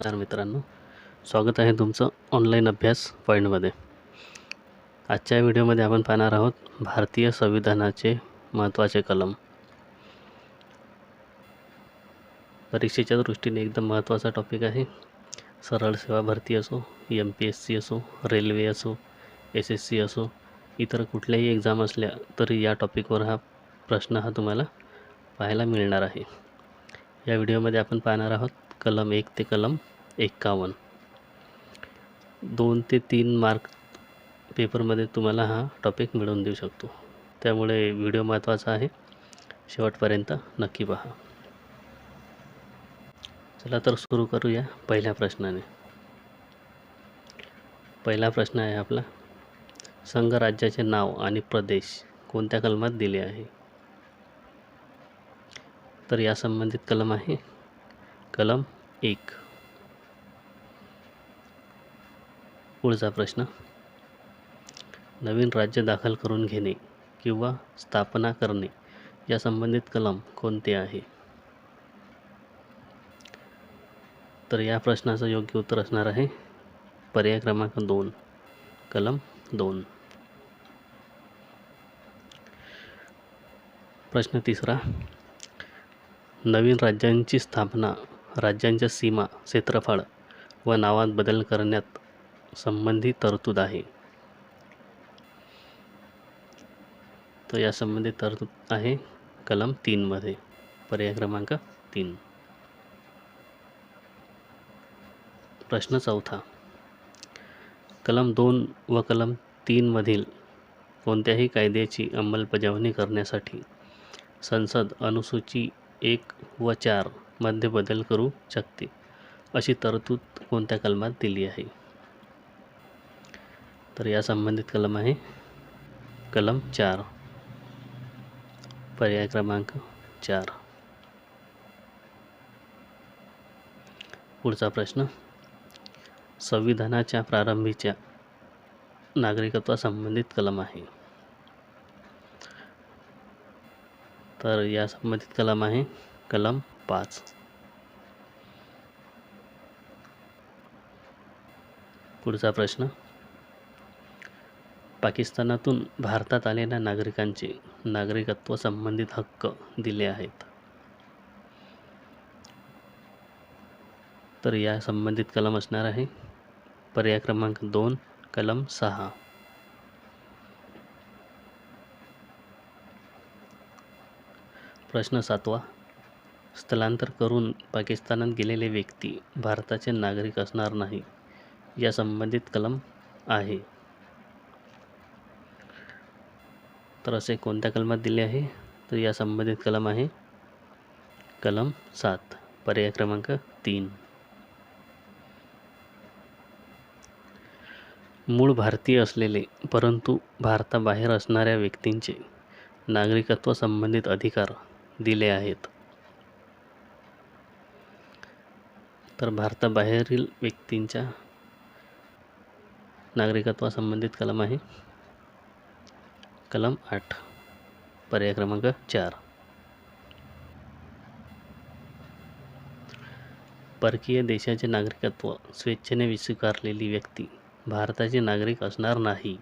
नमस्कार मित्रांनो, स्वागत आहे तुमचं ऑनलाईन अभ्यास पॉईंटमध्ये. आजच्या व्हिडिओमध्ये आपण पाहणार आहोत भारतीय संविधानाचे महत्त्वाचे कलम. परीक्षेच्या दृष्टीने एकदम महत्त्वाचा टॉपिक आहे. सरळ सेवा भरती असो, MPSC असो, रेल्वे असो, SSC असो, इतर कुठल्याही एक्झाम असल्या तरी या टॉपिकवर हा प्रश्न तुम्हाला पाहायला मिळणार आहे. या व्हिडिओमध्ये आपण पाहणार आहोत कलम 1 ते कलम 51. 2 ते 3 मार्क पेपरमध्ये तुम्हाला हा टॉपिक मिळवून देऊ शकतो. त्यामुळे व्हिडिओ महत्त्वाचा आहे, शेवटपर्यंत नक्की पहा. चला तर सुरू करूया पहिल्या प्रश्नाने. पहिला प्रश्न आहे आपला, संघराज्याचे नाव आणि प्रदेश कोणत्या कलमात दिले आहे? तर या संबंधित कलम आहे कलम 1. पुढचा प्रश्न, नवीन राज्य दाखल करून घेणे किंवा स्थापना करणे या संबंधित कलम कोणते आहे? तर या प्रश्नाचं योग्य उत्तर असणार आहे पर्याय क्रमांक 2, कलम 2. प्रश्न तिसरा, नवीन राज्यांची स्थापना, राज्यांच्या सीमा, क्षेत्रफळ व नावात बदल करण्यात संबंधी तरतूद आहे. तर या संबंधित तरतूद आहे कलम 3 मध्ये, पर्याय क्रमांक 3. प्रश्न चौथा, कलम 2 व कलम 3 मधील कोणत्याही कायद्याची अंमलबजावणी करण्यासाठी संसद अनुसूची 1 व 4 मध्ये बदल करू शकते अशी तरतूद कोणत्या कलमात दिली आहे? तर या संबंधित कलम आहे कलम 4, पर्याय क्रमांक 4. पुढचा प्रश्न, संविधानाच्या प्रारंभीच्या नागरिकत्वासंबंधित कलम आहे. तर या संबंधित कलम आहे कलम 5. पुढचा प्रश्न, पाकिस्तानातून भारतात आलेल्या नागरिकांचे नागरिकत्व संबंधित हक्क दिले आहेत. तर या संबंधित कलम असणार आहे पर्याय क्रमांक 2, कलम 6. प्रश्न 7वा, स्थलांतर करून पाकिस्तानात गेलेले व्यक्ती भारताचे नागरिक असणार नाही या संबंधित कलम आहे. तर असे कोणत्या कलमात दिले आहे? तर या संबंधित कलम आहे कलम 7, पर्याय क्रमांक 3. मूळ भारतीय असलेले परंतु भारताबाहेर असणाऱ्या व्यक्तींचे नागरिकत्व संबंधित अधिकार दिले आहेत. तर भारताबाहेरील व्यक्तींच्या नागरिकत्वासंबंधित कलम आहे कलम 8, पर्याय क्रमांक 4. परकीय देशाचे नागरिकत्व स्वेच्छेने स्वीकारलेली व्यक्ती भारताचे नागरिक असणार नाही.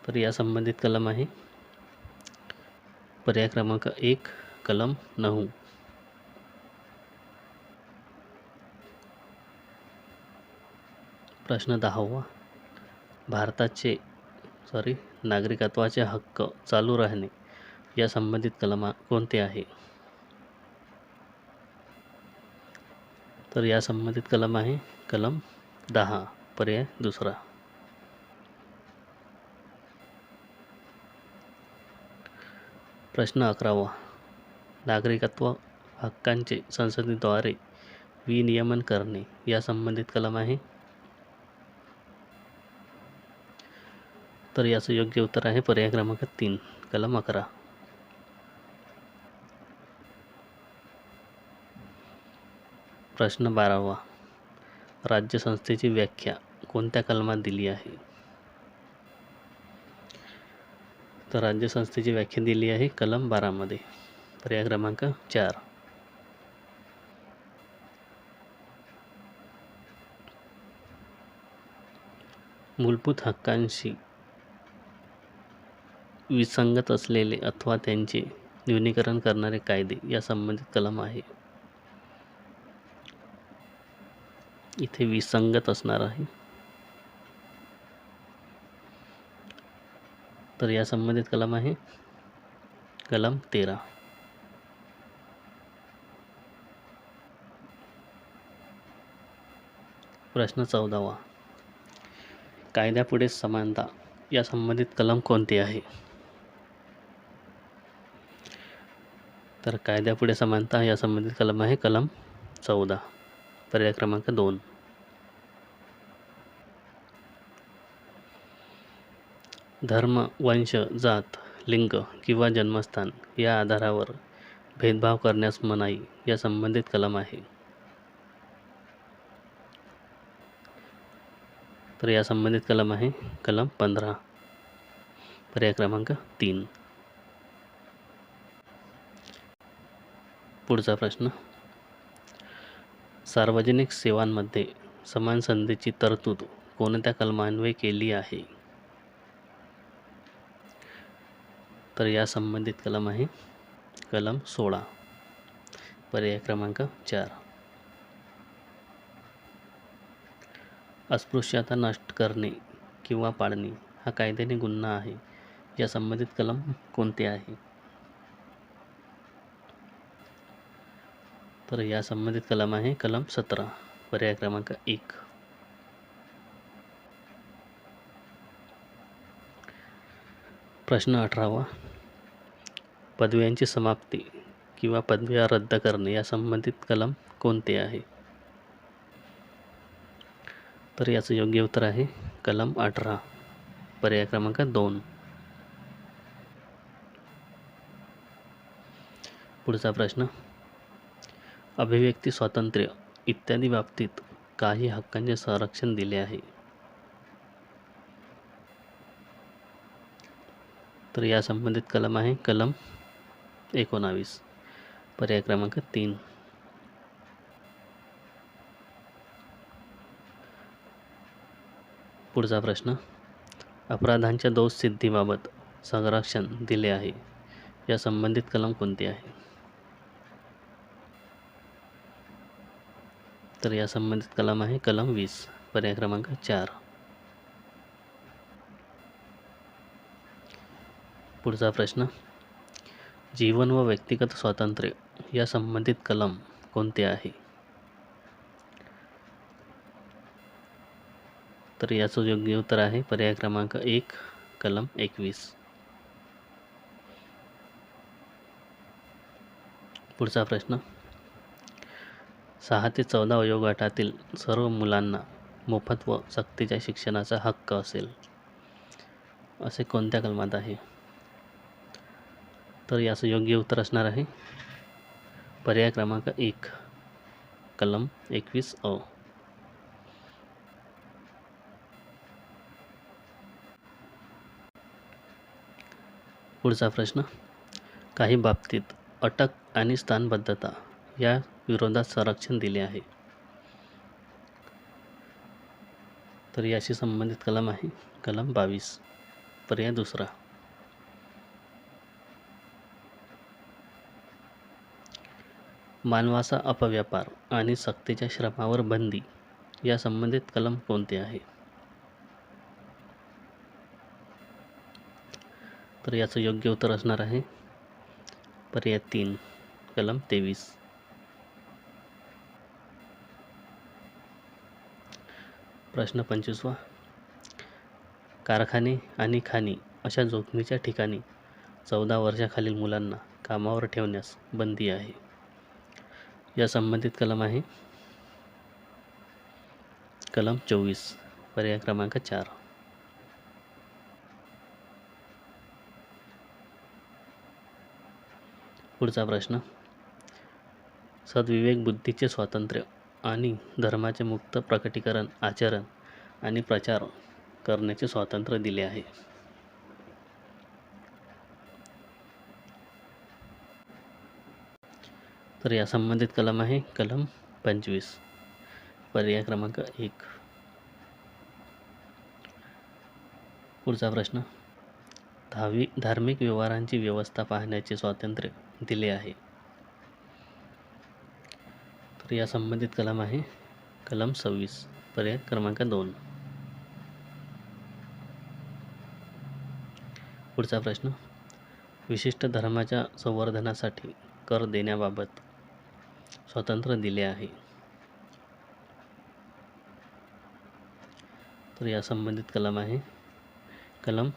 तर या संबंधित कलम आहे पर्याय क्रमांक 1, कलम 9. प्रश्न 10वा, नागरिकत्वाचे हक्क चालू राहणे या संबंधित कलम कोणते आहे? तर या संबंधित कलम आहे कलम 10, पर्याय 2. प्रश्न 11वा, नागरिकत्व हक्कांचे संसदेद्वारे विनियमन करणे या संबंधित कलम आहे. तर याचं योग्य उत्तर आहे पर्याय क्रमांक 3, कलम 11. प्रश्न 12वा, राज्यसंस्थेची व्याख्या कोणत्या कलमात दिली आहे? तर राज्यसंस्थेची व्याख्या दिली आहे कलम 12 मध्ये, पर्याय क्रमांक 4. मूलभूत हक्कांशी विसंगत असलेले अथवा त्यांचे न्यूनीकरण करणारे कायदे या संबंधित कलम आहे. इथे विसंगत असणार आहे. तर या संबंधित कलम आहे कलम 13. प्रश्न 14वा. कायद्यापुढे समानता या संबंधित कलम कोणते आहे? तर कायद्यापुढे समानता या संबंधित कलम आहे कलम 14. पर्याय क्रमांक 2. धर्म, वंश, जात, लिंग किंवा जन्मस्थान या आधारावर भेदभाव करण्यास मनाई या संबंधित कलम आहे. तर या संबंधित कलम आहे कलम 15. पर्याय क्रमांक 3. पुढचा प्रश्न. सार्वजनिक सेवांमध्ये समान संधीची तरतूद कोणत्या कलमान्वये केली आहे? तर या संबंधित कलम आहे कलम 16. पर्याय क्रमांक 4. अस्पृश्यता नष्ट करणे किंवा पाडणे हा कायद्याने गुन्हा आहे. या संबंधित कलम कोणते आहे? तर या संबंधित कलम आहे कलम 17. पर्याय क्रमांक 1. प्रश्न 18वा. पदव्यांची समाप्ती किंवा पदव्या रद्द करणे या संबंधित कलम कोणते आहे? तर याचं योग्य उत्तर आहे कलम 18. पर्याय क्रमांक 2. पुढचा प्रश्न. अभिव्यक्ती स्वातंत्र्य इत्यादी बाबतीत काही हक्कांचे संरक्षण दिले आहे. तर या संबंधित कलम आहे कलम 19. पर्याय क्रमांक 3. पुढचा प्रश्न. अपराधांच्या दोष सिद्धीबाबत संरक्षण दिले आहे. या संबंधित कलम कोणते आहे? तर या संबंधित कलम आहे कलम 20. पर्याय क्रमांक 4. पुढचा प्रश्न. जीवन व व्यक्तिगत स्वातंत्र्य या संबंधित कलम कोणते आहे? तर याचं योग्य उत्तर आहे पर्याय क्रमांक 1 कलम 21. पुढचा प्रश्न. 6 ते 14 वयोगटातील सर्व मुलांना मोफत व सक्तीच्या शिक्षणाचा हक्क असेल असे कोणत्या कलमात आहे? तर याचं योग्य उत्तर असणार आहे पर्याय क्रमांक 1 कलम 21 पुढचा प्रश्न. काही बाबतीत अटक आणि स्थानबद्धता या विरोधात संरक्षण दिले आहे. तर याशी संबंधित कलम आहे कलम 22. पर्याय 2. मानवाचा अपव्यापार आणि सक्तीच्या श्रमावर बंदी या संबंधित कलम कोणते आहे? तर याचं योग्य उत्तर असणार आहे पर्याय 3 कलम 23. प्रश्न 25वा. कारखाने आणि खाणी अशा जोखमीच्या ठिकाणी 14 वर्षाखालील मुलांना कामावर ठेवण्यास बंदी आहे. या संबंधित कलम आहे कलम 24. पर्याय क्रमांक 4. पुढचा प्रश्न. सद्विवेक बुद्धीचे स्वातंत्र्य आणि धर्माचे मुक्त प्रकटीकरण, आचरण आणि प्रचार करण्याचे स्वातंत्र्य दिले आहे. तर या संबंधित कलम आहे कलम 25. पर्याय क्रमांक 1. पुढचा प्रश्न, धार्मिक व्यवहारांची व्यवस्था पाहण्याचे स्वातंत्र्य दिले आहे. तर या संबंधित कलम आहे कलम 26, पर्याय क्रमांक 2. पुढचा प्रश्न, विशिष्ट धर्माच्या संवर्धनासाठी कर देण्याबाबत स्वातंत्र्य दिले आहे. तर या संबंधित कलम आहे कलम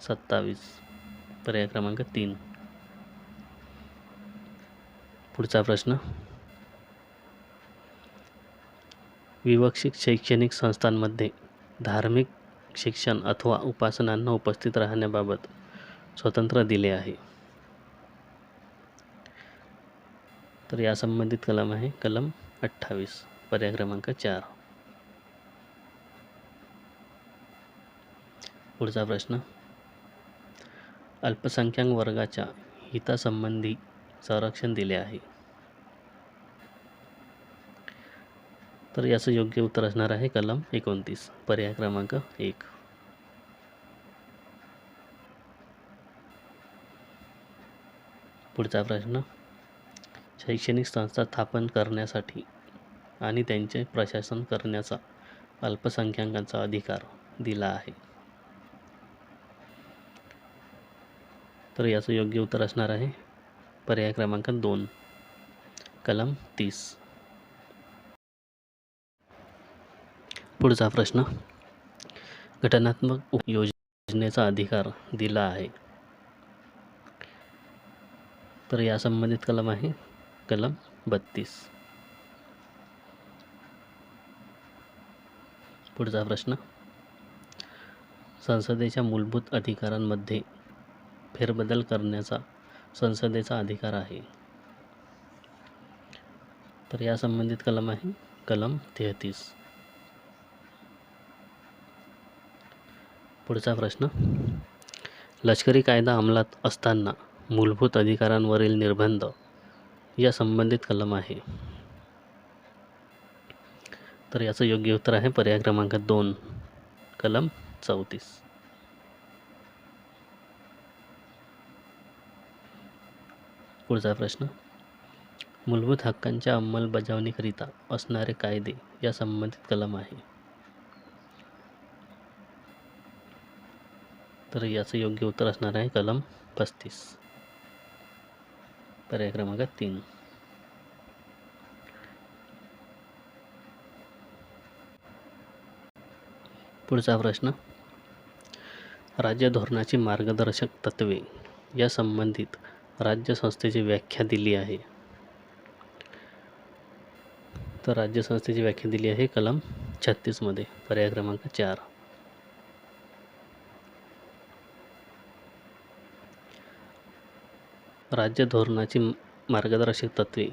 27, पर्याय क्रमांक 3. पुढचा प्रश्न, विवक्षित शैक्षणिक संस्थांमध्ये धार्मिक शिक्षण अथवा उपासनांना उपस्थित राहण्याबाबत स्वातंत्र्य दिले आहे. तर या संबंधित कलम आहे कलम 28, पर्याय क्रमांक 4. पुढचा प्रश्न, अल्पसंख्याक वर्गाच्या हितासंबंधी संरक्षण दिले आहे. तर याचं योग्य उत्तर असणार आहे कलम 29, पर्याय क्रमांक 1. पुढचा प्रश्न, शैक्षणिक संस्था स्थापन करण्यासाठी आणि त्यांचे प्रशासन करण्याचा अल्पसंख्याकांचा अधिकार दिला आहे. तर याचं योग्य उत्तर असणार आहे पर्याय क्रमांक 2, कलम 30. पुढचा प्रश्न, घटनात्मक योजनेचा अधिकार दिला आहे. तर या संबंधित कलम आहे कलम 32. पुढचा प्रश्न, संसदेच्या मूलभूत अधिकारांमध्ये फेरबदल करण्याचा संसदेचा अधिकार आहे. तर या संबंधित कलम आहे कलम 33. पुढचा प्रश्न, लष्करी कायदा अंमलात असताना मूलभूत अधिकारांवरील निर्बंध या संबंधित कलम आहे. तर याचं योग्य उत्तर आहे पर्याय क्रमांक 2, कलम 34. पुढचा प्रश्न, मूलभूत हक्कांच्या अंमलबजावणीकरिता असणारे कायदे या संबंधित कलम आहे. तर याचं योग्य उत्तर असणार आहे कलम 35, पर्याय क्रमांक 3. पुढचा प्रश्न, राज्य धोरणाची मार्गदर्शक तत्त्वे या संबंधित राज्य संस्थेची व्याख्या दिली आहे. तर राज्य संस्थेची व्याख्या दिली आहे कलम 36 मध्ये, पर्याय क्रमांक 4. राज्य धोरणाची मार्गदर्शक तत्त्वे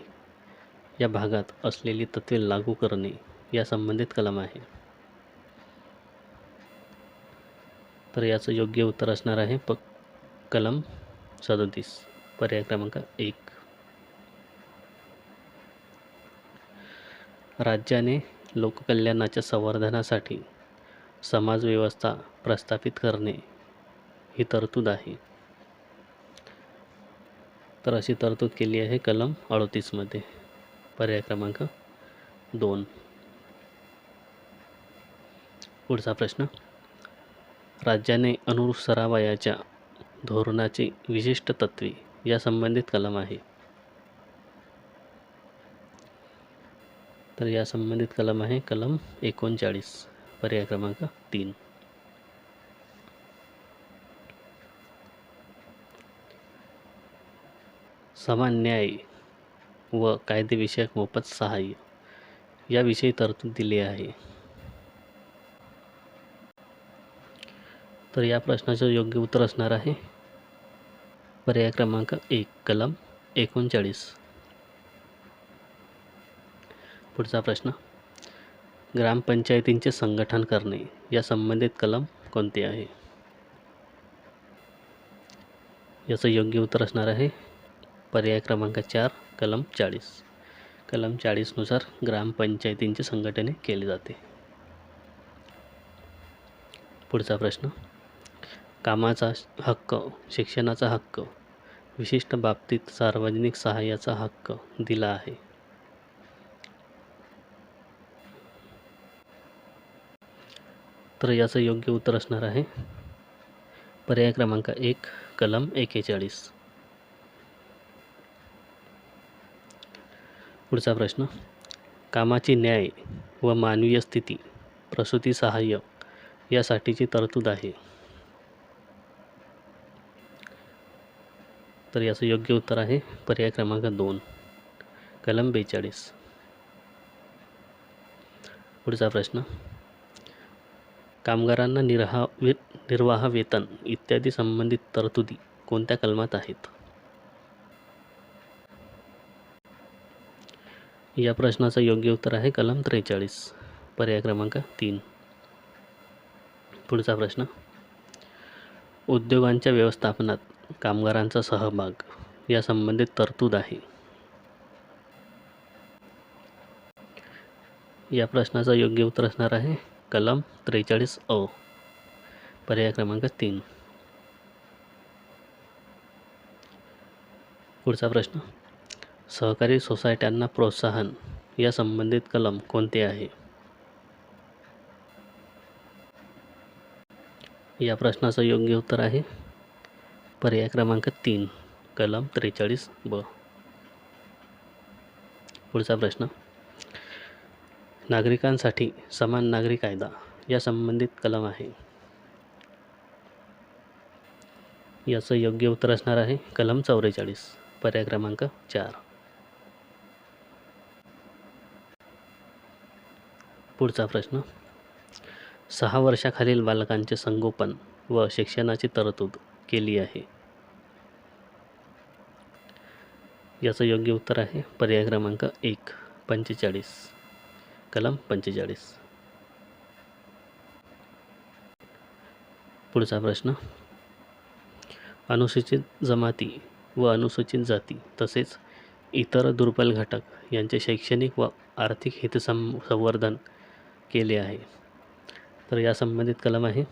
या भागात असलेली तत्त्वे लागू करणे या संबंधित कलम आहे. तर याचं योग्य उत्तर असणार आहे कलम 37, पर्याय क्रमांक 1. राज्याने लोककल्याणाच्या संवर्धनासाठी समाजव्यवस्था प्रस्थापित करणे ही तरतूद आहे. तर अशी तरतूद केली आहे कलम 38 मध्ये, पर्याय क्रमांक 2. पुढचा प्रश्न, राज्याने अनुसरावयाच्या धोरणाची विशिष्ट तत्त्वे या संबंधित कलम आहे. तर या संबंधित कलम आहे कलम 39, पर्याय क्रमांक 3. समान न्याय व कायदेविषयक मोफत सहाय्य याविषयी तरतूद दिली आहे. तर या प्रश्नाचं योग्य उत्तर असणार आहे पर्याय क्रमांक 1, कलम 39. पुढचा प्रश्न, ग्रामपंचायतींचे संघटन करणे या संबंधित कलम कोणते आहे. याचं योग्य उत्तर असणार आहे पर्याय क्रमांक 4, कलम 40. कलम 40 नुसार ग्रामपंचायतींचे संघटने केले जाते. पुढचा प्रश्न, कामाचा हक्क, शिक्षणाचा हक्क, विशिष्ट बाबतीत सार्वजनिक सहाय्याचा हक्क दिला आहे. तर याचं योग्य उत्तर असणार आहे पर्याय क्रमांक 1 कलम 41. पुढचा प्रश्न, कामाची न्याय व मानवीय स्थिती, प्रसूती सहाय्य यासाठीची तरतूद आहे. तर याचं योग्य उत्तर आहे पर्याय क्रमांक 2 कलम 42. पुढचा प्रश्न, कामगारांना निर्वाह वेतन इत्यादी संबंधित तरतुदी कोणत्या कलमात आहेत? या प्रश्नाचं योग्य उत्तर आहे कलम 43 पर्याय क्रमांक 3. पुढचा प्रश्न, उद्योगांच्या व्यवस्थापनात कामगारांचा सहभाग या संबंधित तरतूद आहे. या प्रश्नाचं योग्य उत्तर असणार आहे कलम 43 अ पर्याय क्रमांक 3. पुढचा प्रश्न, सहकारी सोसायट्यांना प्रोत्साहन या संबंधित कलम कोणते आहे? या प्रश्नाचं योग्य उत्तर आहे पर्याय क्रमांक 3 कलम 43 ब. पुढचा प्रश्न, नागरिकांसाठी समान नागरी कायदा या संबंधित कलम आहे. याचं योग्य उत्तर असणार आहे कलम 44 पर्याय क्रमांक 4. पुढचा प्रश्न, 6 वर्षाखालील बालकांचे संगोपन व शिक्षणाची तरतूद केली आहे. याचं योग्य उत्तर आहे पर्याय क्रमांक 1 45 कलम 45. पुढचा प्रश्न, अनुसूचित जमाती व अनुसूचित जाती तसेच इतर दुर्बल घटक यांचे शैक्षणिक व आर्थिक हितसंवर्धन केले आहे. तर या संबंधित कलम आहे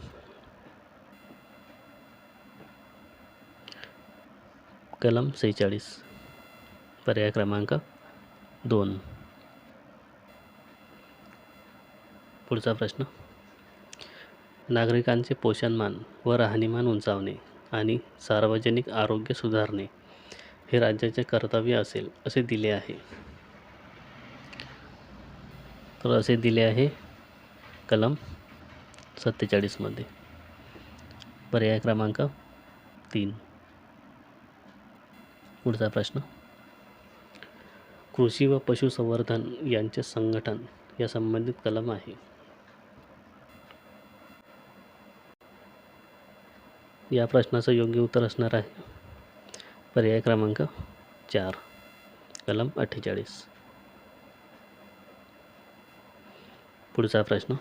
कलम 46 पर्याय क्रमांक 2. पुढचा प्रश्न, नागरिकांचे पोषणमान व राहणीमान उंचावणे आणि सार्वजनिक आरोग्य सुधारणे हे राज्याचे कर्तव्य असेल असे दिले आहे. तर असे दिले आहे कलम 47 मध्ये पर्याय क्रमांक 3. पुढचा प्रश्न, कृषी व पशुसंवर्धन यांचे संघटन या संबंधित कलम आहे. या प्रश्नाचं योग्य उत्तर असणार आहे पर्याय क्रमांक 4 कलम 48. पुढचा प्रश्न,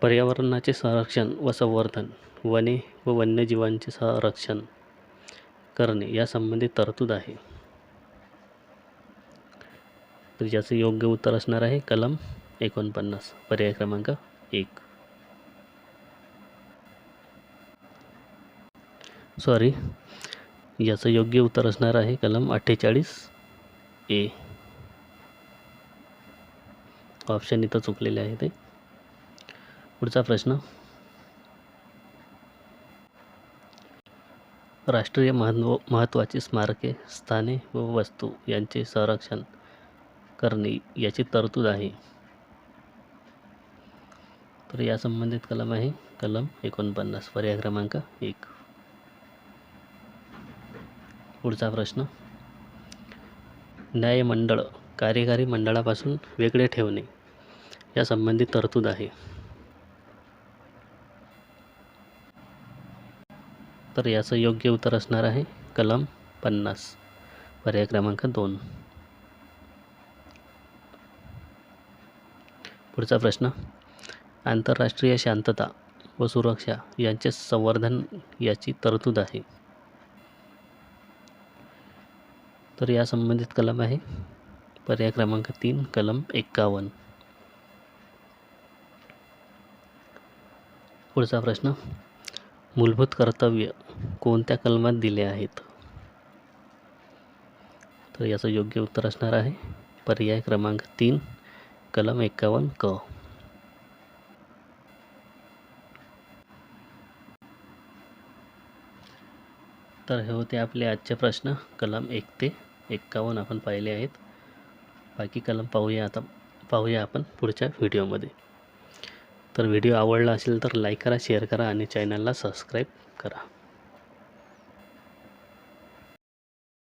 पर्यावरणाचे संरक्षण व संवर्धन, वने व वन्यजीवांचे संरक्षण करणे या संबंधित तरतूद आहे. तर याचं योग्य उत्तर असणार आहे कलम 49 पर्याय क्रमांक 1. याचं योग्य उत्तर असणार आहे कलम 48 ए. ऑप्शन इथं चुकलेले आहे ते. पुढचा प्रश्न, राष्ट्रीय महत्त्वाची स्मारके, स्थाने व वस्तू यांचे संरक्षण करणे याची तरतूद आहे. तर या संबंधित कलम आहे कलम 49 पर्याय क्रमांक 1. पुढचा प्रश्न, न्यायमंडळ कार्यकारी मंडळापासून वेगळे ठेवणे या संबंधित तरतूद आहे. तर याचं योग्य उत्तर असणार आहे कलम 50 पर्याय क्रमांक 2. पुढचा प्रश्न, आंतरराष्ट्रीय शांतता व सुरक्षा यांचे संवर्धन याची तरतूद आहे. तर या संबंधित कलम आहे पर्याय क्रमांक 3 कलम 51. पुढचा प्रश्न, मूलभूत कर्तव्य कोणत्या कलमात दिले आहेत? तर याचं योग्य उत्तर असणार आहे पर्याय क्रमांक 3, कलम 51 क. तर हे होते आपले आजचे प्रश्न. कलम 1 ते 51 आपण पाहिले आहेत. बाकी कलम पाहूया आपण पुढच्या व्हिडिओमध्ये. तर व्हिडिओ आवडला असेल तर लाईक करा, शेअर करा आणि चॅनलला सबस्क्राईब करा.